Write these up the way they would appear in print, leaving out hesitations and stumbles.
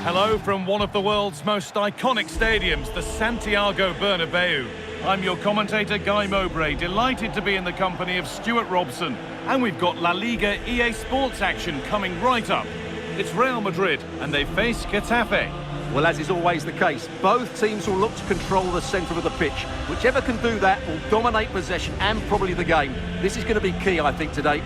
Hello from one of the world's most iconic stadiums, the Santiago Bernabéu. I'm your commentator, Guy Mowbray, delighted to be in the company of Stuart Robson. And we've got La Liga EA Sports action coming right up. It's Real Madrid, and they face Getafe. Well, as is always the case, both teams will look to control the centre of the pitch. Whichever can do that will dominate possession and probably the game. This is going to be key, I think, today.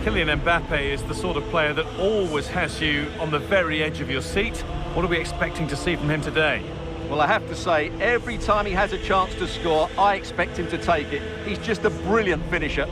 Kylian Mbappe is the sort of player that always has you on the very edge of your seat. What are we expecting to see from him today? Well, I have to say, every time he has a chance to score, I expect him to take it. He's just a brilliant finisher.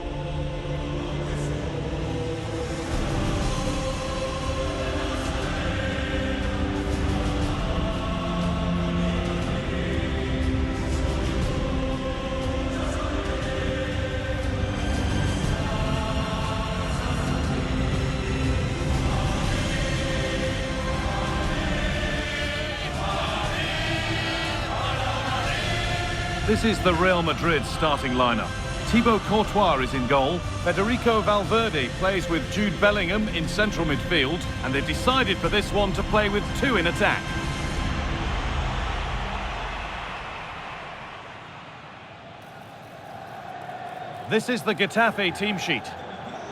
This is the Real Madrid starting lineup. Thibaut Courtois is in goal. Federico Valverde plays with Jude Bellingham in central midfield. And they've decided for this one to play with two in attack. This is the Getafe team sheet.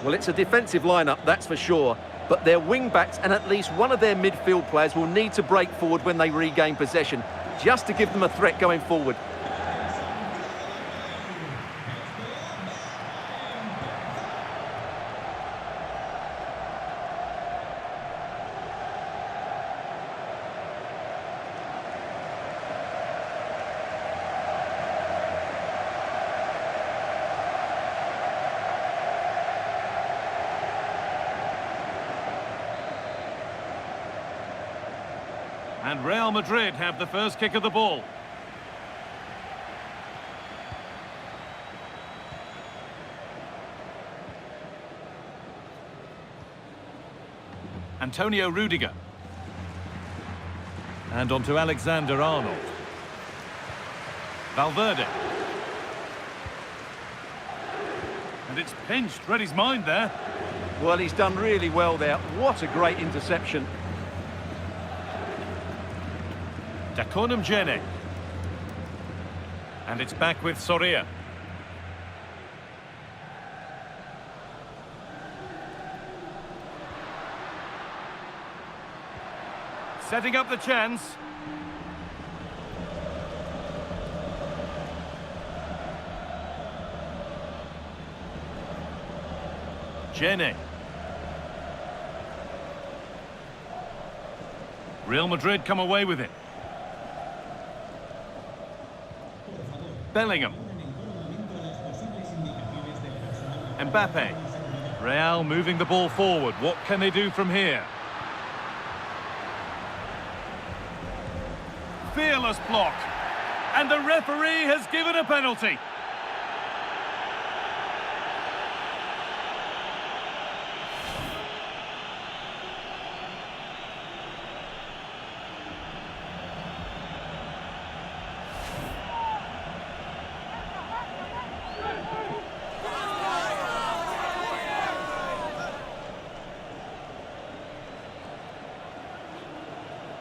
Well, it's a defensive lineup, that's for sure. But their wing-backs and at least one of their midfield players will need to break forward when they regain possession, just to give them a threat going forward. And Real Madrid have the first kick of the ball. Antonio Rudiger. And on to Alexander-Arnold. Valverde. And it's pinched, read his mind there. Well, he's done really well there. What a great interception. Dakonum Jene. And it's back with Soria. Setting up the chance. Jene. Real Madrid come away with it. Bellingham. Mbappe. Real moving the ball forward. What can they do from here? Fearless block. And the referee has given a penalty.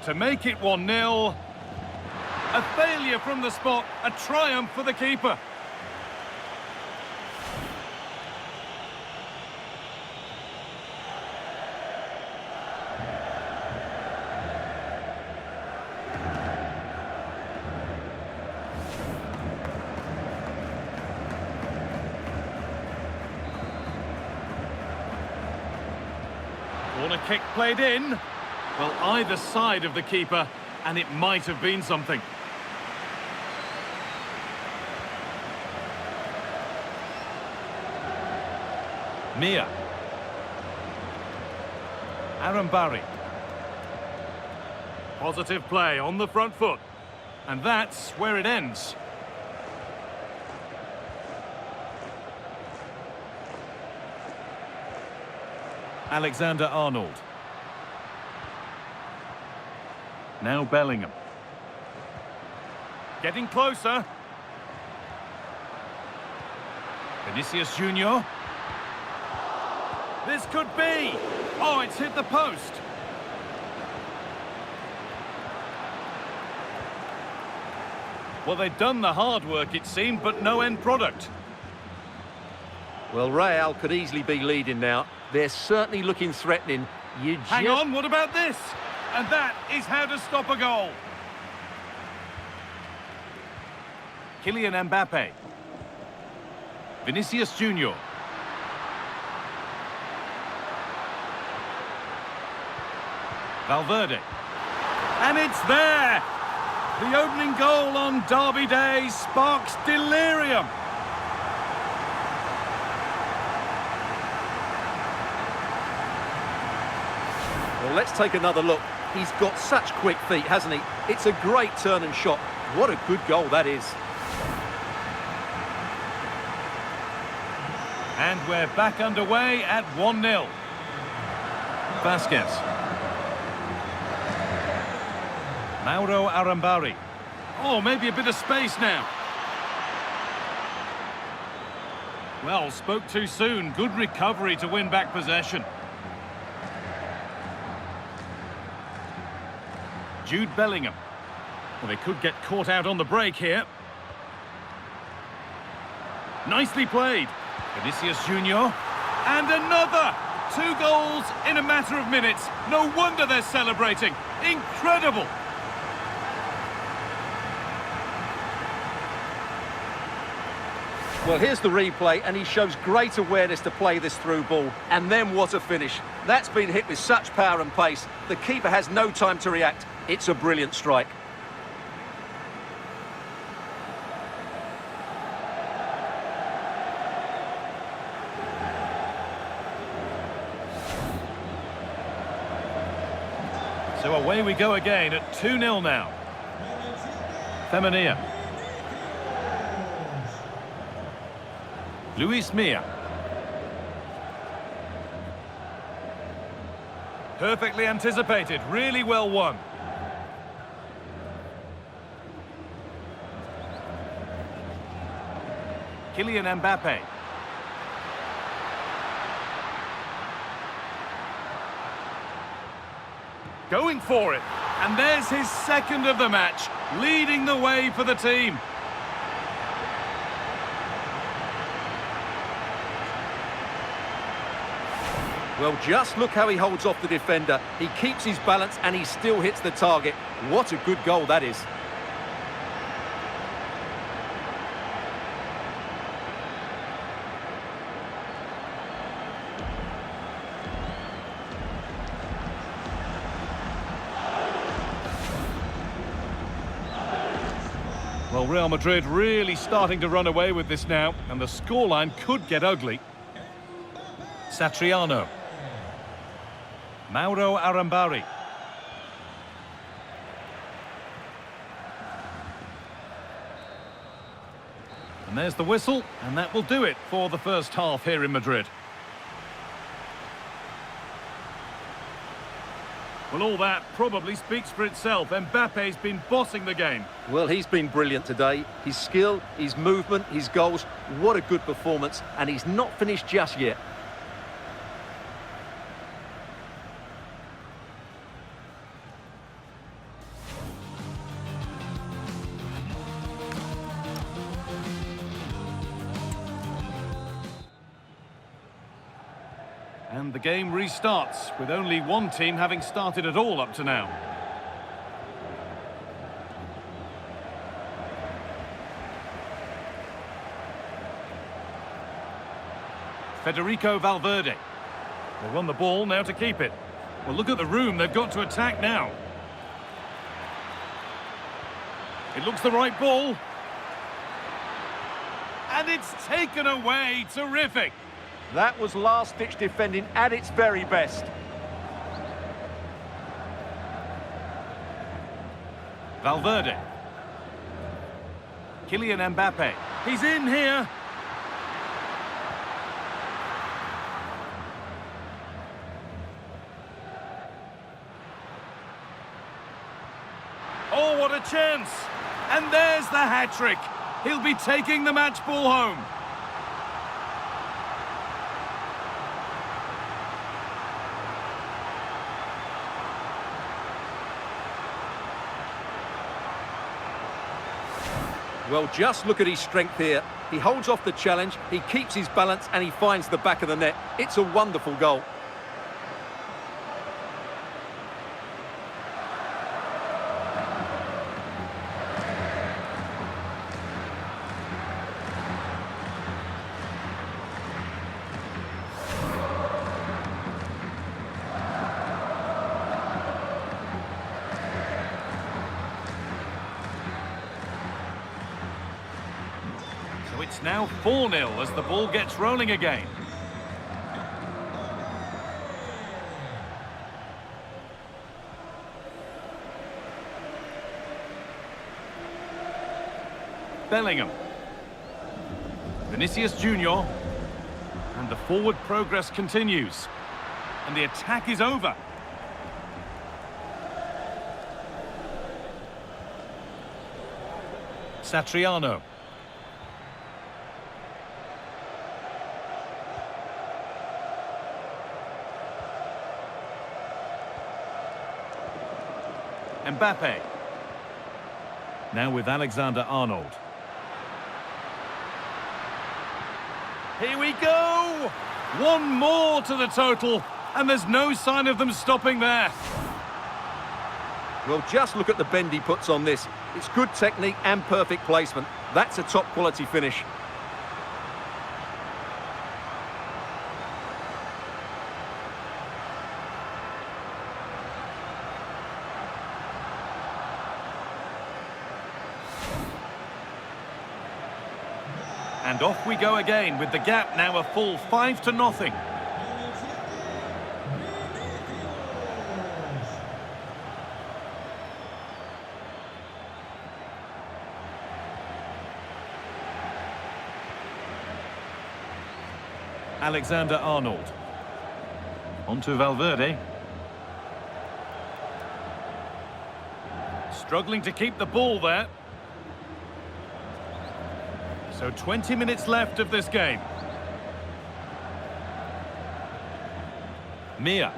To make it 1-0, a failure from the spot, a triumph for the keeper. Corner kick played in. Well, either side of the keeper, and it might have been something. Mia. Arambari. Positive play on the front foot. And that's where it ends. Alexander-Arnold. Now Bellingham. Getting closer. Vinicius Junior. This could be. Oh, it's hit the post. Well, they'd done the hard work, it seemed, but no end product. Well, Real could easily be leading now. They're certainly looking threatening. Hang on, what about this? And that is how to stop a goal. Kylian Mbappe. Vinicius Junior. Valverde. And it's there! The opening goal on Derby Day sparks delirium. Well, let's take another look. He's got such quick feet, hasn't he? It's a great turn and shot. What a good goal that is. And we're back underway at 1-0. Vasquez. Mauro Arambari. Oh, maybe a bit of space now. Well, spoke too soon. Good recovery to win back possession. Jude Bellingham. Well, they could get caught out on the break here. Nicely played. Vinicius Junior. And another! 2 goals in a matter of minutes. No wonder they're celebrating. Incredible! Well, here's the replay, and he shows great awareness to play this through ball. And then what a finish. That's been hit with such power and pace. The keeper has no time to react. It's a brilliant strike. So away we go again at 2-0 now. Femenia. Luis Mia. Perfectly anticipated, really well won. Kylian Mbappe. Going for it. And there's his second of the match, leading the way for the team. Well, just look how he holds off the defender. He keeps his balance and he still hits the target. What a good goal that is. Well, Real Madrid really starting to run away with this now, and the scoreline could get ugly. Satriano. Mauro Arambari. And there's the whistle, and that will do it for the first half here in Madrid. Well, all that probably speaks for itself. Mbappe's been bossing the game. Well, he's been brilliant today. His skill, his movement, his goals, what a good performance. And he's not finished just yet. And the game restarts, with only one team having started at all up to now. Federico Valverde. They won the ball, now to keep it. Well, look at the room they've got to attack now. It looks the right ball. And it's taken away. Terrific. That was last-ditch defending at its very best. Valverde. Kylian Mbappe. He's in here. Oh, what a chance. And there's the hat-trick. He'll be taking the match ball home. Well, just look at his strength here. He holds off the challenge, he keeps his balance, and he finds the back of the net. It's a wonderful goal. It's now 4-0 as the ball gets rolling again. Bellingham. Vinicius Junior. And the forward progress continues. And the attack is over. Satriano. Mbappe. Now with Alexander-Arnold. Here we go! One more to the total, and there's no sign of them stopping there. Well, just look at the bend he puts on this. It's good technique and perfect placement. That's a top quality finish. And off we go again, with the gap now a full 5-0. Alexander-Arnold. Onto Valverde. Struggling to keep the ball there. So 20 minutes left of this game. Mia.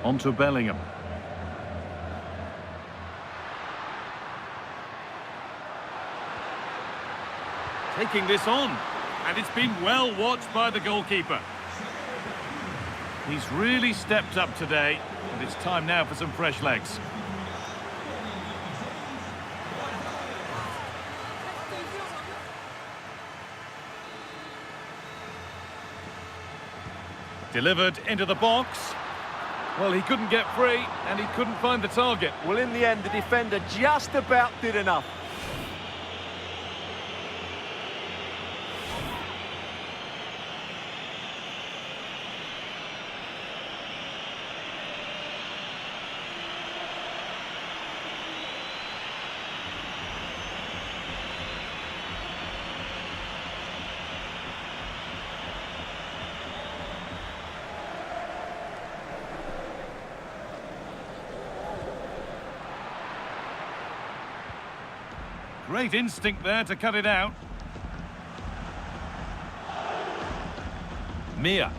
Onto Bellingham. Taking this on. And it's been well watched by the goalkeeper. He's really stepped up today. And it's time now for some fresh legs. Delivered into the box. Well, he couldn't get free, and he couldn't find the target. Well, in the end, the defender just about did enough. Great instinct there to cut it out. Mia.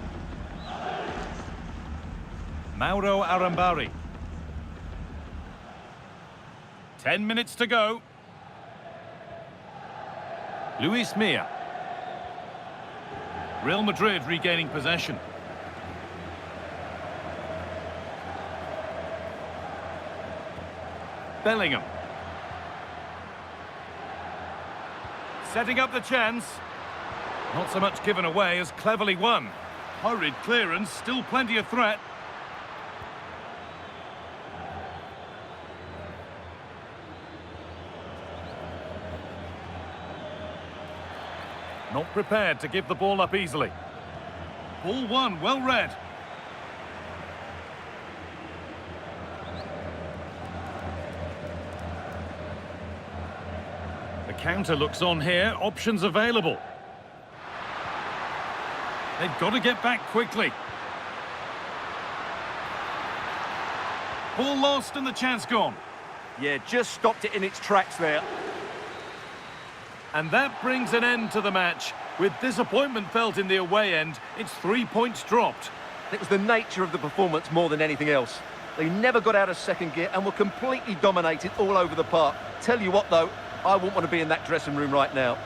Mauro Arambari. 10 minutes to go. Luis Mia. Real Madrid regaining possession. Bellingham. Setting up the chance. Not so much given away as cleverly won. Hurried clearance, still plenty of threat. Not prepared to give the ball up easily. Ball won, well read. The counter looks on here, options available. They've got to get back quickly. Ball lost and the chance gone. Yeah, just stopped it in its tracks there. And that brings an end to the match. With disappointment felt in the away end, it's 3 points dropped. It was the nature of the performance more than anything else. They never got out of second gear and were completely dominated all over the park. Tell you what, though, I wouldn't want to be in that dressing room right now.